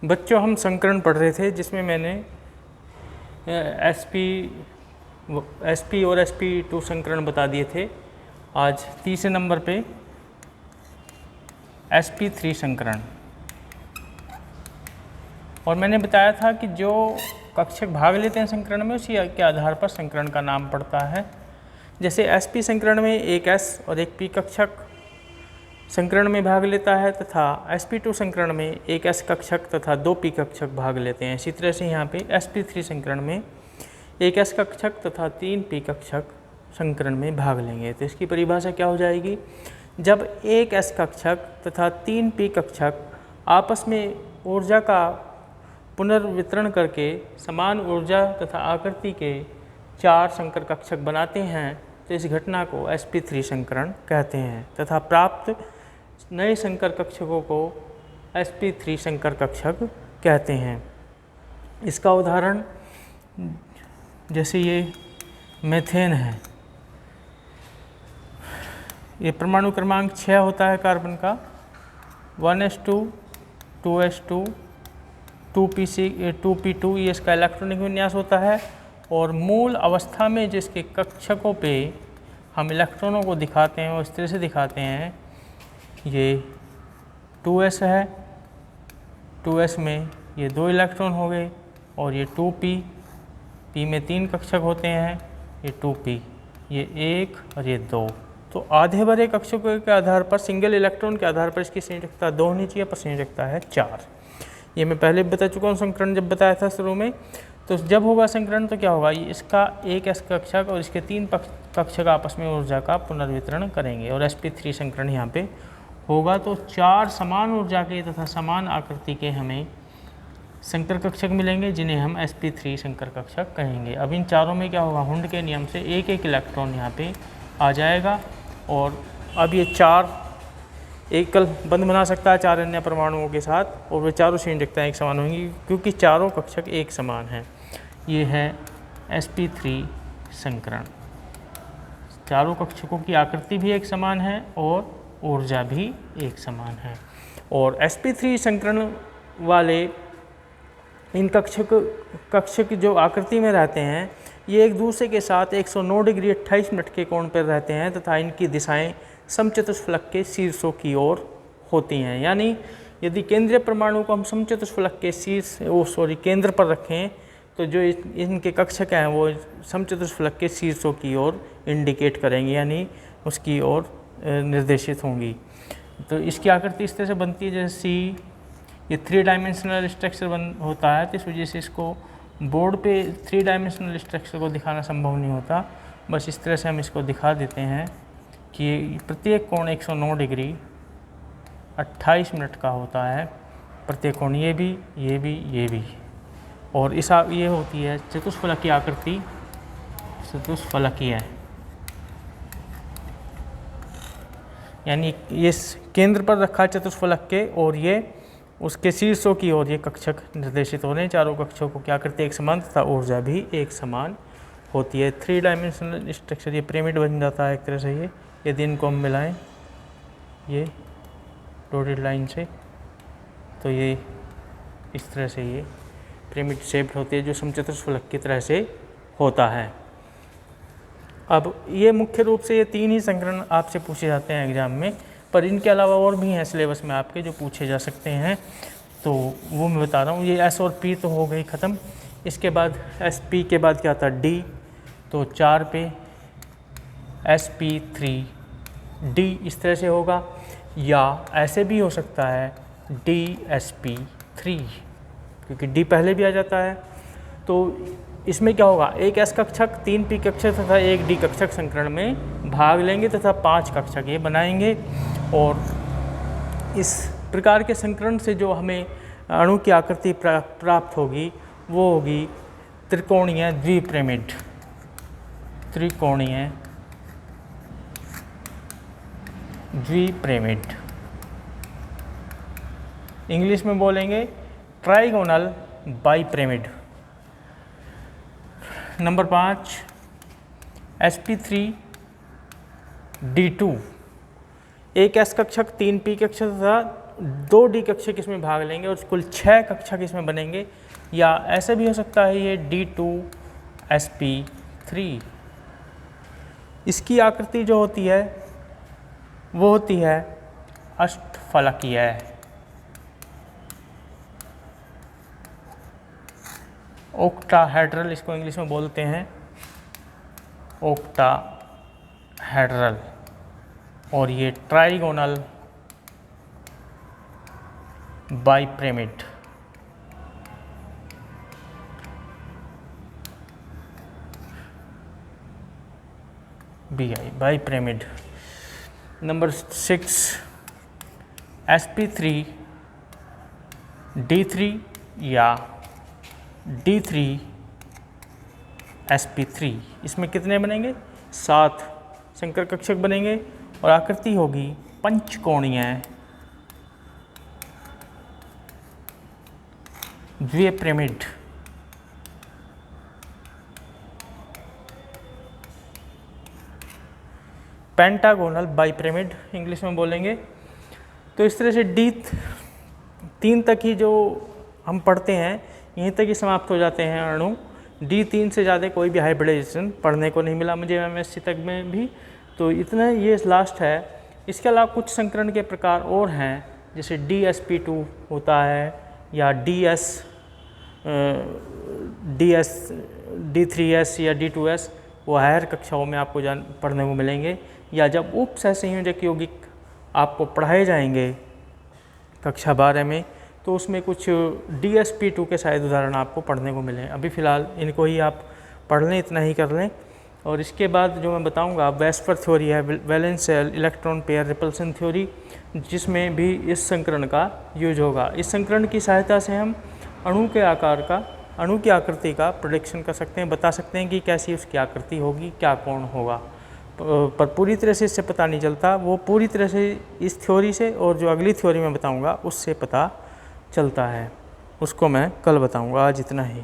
बच्चों, हम संकरण पढ़ रहे थे जिसमें मैंने एसपी और sp2 संकरण बता दिए थे। आज तीसरे नंबर पे sp3 संकरण, और मैंने बताया था कि जो कक्षक भाग लेते हैं संकरण में उसी के आधार पर संकरण का नाम पड़ता है। जैसे sp संकरण में एक s और एक p कक्षक संकरण में भाग लेता है तथा sp2 संकरण में एक s कक्षक तथा 2 p कक्षक भाग लेते हैं। इसी तरह से यहाँ पे sp3 संकरण में एक s कक्षक तथा 3 p कक्षक संकरण में भाग लेंगे। तो इसकी परिभाषा क्या हो जाएगी? जब एक s कक्षक तथा 3 p कक्षक आपस में ऊर्जा का पुनर्वितरण करके समान ऊर्जा तथा आकृति के 4 संकर कक्षक बनाते हैं तो इस घटना को sp3 संकरण कहते हैं तथा प्राप्त नए संकर कक्षकों को sp3 संकर कक्षक कहते हैं। इसका उदाहरण जैसे ये मीथेन है, ये परमाणु क्रमांक 6 होता है कार्बन का, 1s2 2s2 2p2, ये इसका इलेक्ट्रॉनिक विन्यास होता है। और मूल अवस्था में जिसके कक्षकों पे हम इलेक्ट्रॉनों को दिखाते हैं वो इस तरह से दिखाते हैं, ये 2s है, 2s में ये 2 इलेक्ट्रॉन हो गए, और ये 2p, p में 3 कक्षक होते हैं, ये 2p, ये 1 और ये 2। तो आधे भरे कक्षकों के आधार पर, सिंगल इलेक्ट्रॉन के आधार पर इसकी संयोजकता 2 होनी चाहिए, पर संयोजकता है 4। ये मैं पहले बता चुका हूँ संकरण जब बताया था शुरू में। तो जब होगा संकरण तो क्या होगा, इसका एक s कक्षक और इसके 3 कक्षक आपस में ऊर्जा का पुनर्वितरण करेंगे और sp3 संकरण यहाँ पे होगा। तो 4 समान ऊर्जा के तथा समान आकृति के हमें संकर कक्षक मिलेंगे जिन्हें हम sp3 संकर कक्षक कहेंगे। अब इन चारों में क्या होगा, हुंड के नियम से एक एक इलेक्ट्रॉन यहाँ पे आ जाएगा और अब ये 4 एकल बंध बना सकता है 4 अन्य परमाणुओं के साथ, और वे चारों संयोजकताएं एक समान होंगी क्योंकि चारों कक्षक एक समान हैं। ये है sp3 संकरण। चारों कक्षकों की आकृति भी एक समान है और ऊर्जा भी एक समान है। और sp3 संकरण वाले इन कक्षक जो आकृति में रहते हैं ये एक दूसरे के साथ 109 डिग्री 28 मिनट के कोण पर रहते हैं तथा इनकी दिशाएं समचतुष्फलक के शीर्षों की ओर होती हैं। यानी यदि केंद्रीय परमाणु को हम समचतुष्फलक के केंद्र पर रखें तो जो इनके कक्षक हैं वो समचतुष्फलक के शीर्षों की ओर इंडिकेट करेंगे, यानी उसकी ओर निर्देशित होंगी। तो इसकी आकृति इस तरह से बनती है जैसे ये 3 डायमेंशनल स्ट्रक्चर होता है, तो इस वजह से इसको बोर्ड पे 3 डायमेंशनल स्ट्रक्चर को दिखाना संभव नहीं होता। बस इस तरह से हम इसको दिखा देते हैं कि प्रत्येक कोण 109 डिग्री 28 मिनट का होता है, प्रत्येक कोण, ये भी, ये भी, ये भी। और ये होती है चतुष्फलक की आकृति, चतुष्फलकीय, यानी ये केंद्र पर रखा चतुष्फलक के और ये उसके शीर्षों की ओर ये कक्षक निर्देशित हो रहे हैं। चारों कक्षकों की आकृति एक समान तथा ऊर्जा भी एक समान होती है। 3 डायमेंशनल स्ट्रक्चर, ये पिरामिड बन जाता है एक तरह से। ये यदि इनको हम मिलाएं ये डॉटेड लाइन से तो ये इस तरह से ये पिरामिड शेप्ड होती है जो समचतुष्फलक की तरह से होता है। अब ये मुख्य रूप से ये 3 ही संकरण आपसे पूछे जाते हैं एग्जाम में, पर इनके अलावा और भी हैं सिलेबस में आपके जो पूछे जा सकते हैं, तो वो मैं बता रहा हूँ। ये S और P तो हो गई ख़त्म। इसके बाद SP के बाद क्या आता है D, तो 4 पे sp3 D इस तरह से होगा, या ऐसे भी हो सकता है DsP3 क्योंकि D पहले भी आ जाता है। तो इसमें क्या होगा, एक S कक्षक, 3 P कक्षक तथा एक D कक्षक संकरण में भाग लेंगे तथा 5 कक्षक ये बनाएंगे। और इस प्रकार के संकरण से जो हमें अणु की आकृति प्राप्त होगी वो होगी त्रिकोणीय द्विपिरामिड, त्रिकोणीय द्विपिरामिड। इंग्लिश में बोलेंगे ट्राइगोनल बाइपिरामिड। नंबर 5 sp3 D2, एक S कक्षक, 3 P कक्षक तथा 2 डी कक्षक इसमें भाग लेंगे और कुल 6 कक्षक इसमें बनेंगे। या ऐसे भी हो सकता है ये D2sp3। इसकी आकृति जो होती है वो होती है अष्टफलकीय। ओक्टाहेड्रल इसको इंग्लिश में बोलते हैं, ओक्टाहेड्रल। और ये ट्राइगोनल बाइपिरामिड। बाइपिरामिड। नंबर 6 sp3 D3 या D3 sp3। इसमें कितने बनेंगे? 7 संकर कक्षक बनेंगे और आकृति होगी पंचकोणीय द्विपिरामिड। पेंटागोनल बाइपिरामिड इंग्लिश में बोलेंगे। तो इस तरह से D3 तक ही जो हम पढ़ते हैं यहीं तक ही समाप्त हो जाते हैं अणु। D3 से ज़्यादा कोई भी हाइब्रिडाइजेशन पढ़ने को नहीं मिला मुझे MSc तक में भी। तो इतना ये लास्ट है। इसके अलावा कुछ संकरण के प्रकार और हैं, जैसे DsP2 होता है या D3s या D2s। वो हायर कक्षाओं में आपको पढ़ने को मिलेंगे, या जब उप सहसंयोजक यौगिक आपको पढ़ाए जाएंगे कक्षा 12 में तो उसमें कुछ DsP2 के शायद उदाहरण आपको पढ़ने को मिले। अभी फ़िलहाल इनको ही आप पढ़ लें, इतना ही कर लें। और इसके बाद जो मैं बताऊंगा वेस्पर थ्योरी है, valence shell electron pair repulsion theory, जिसमें भी इस संकरण का यूज होगा। इस संकरण की सहायता से हम अणु की आकृति का प्रेडिक्शन कर सकते हैं, बता सकते हैं कि कैसी उसकी आकृति होगी, क्या कोण होगा। पर पूरी तरह से इससे पता नहीं चलता, वो पूरी तरह से इस थ्योरी से और जो अगली थ्योरी में बताऊंगा उससे पता चलता है। उसको मैं कल बताऊंगा, आज इतना ही।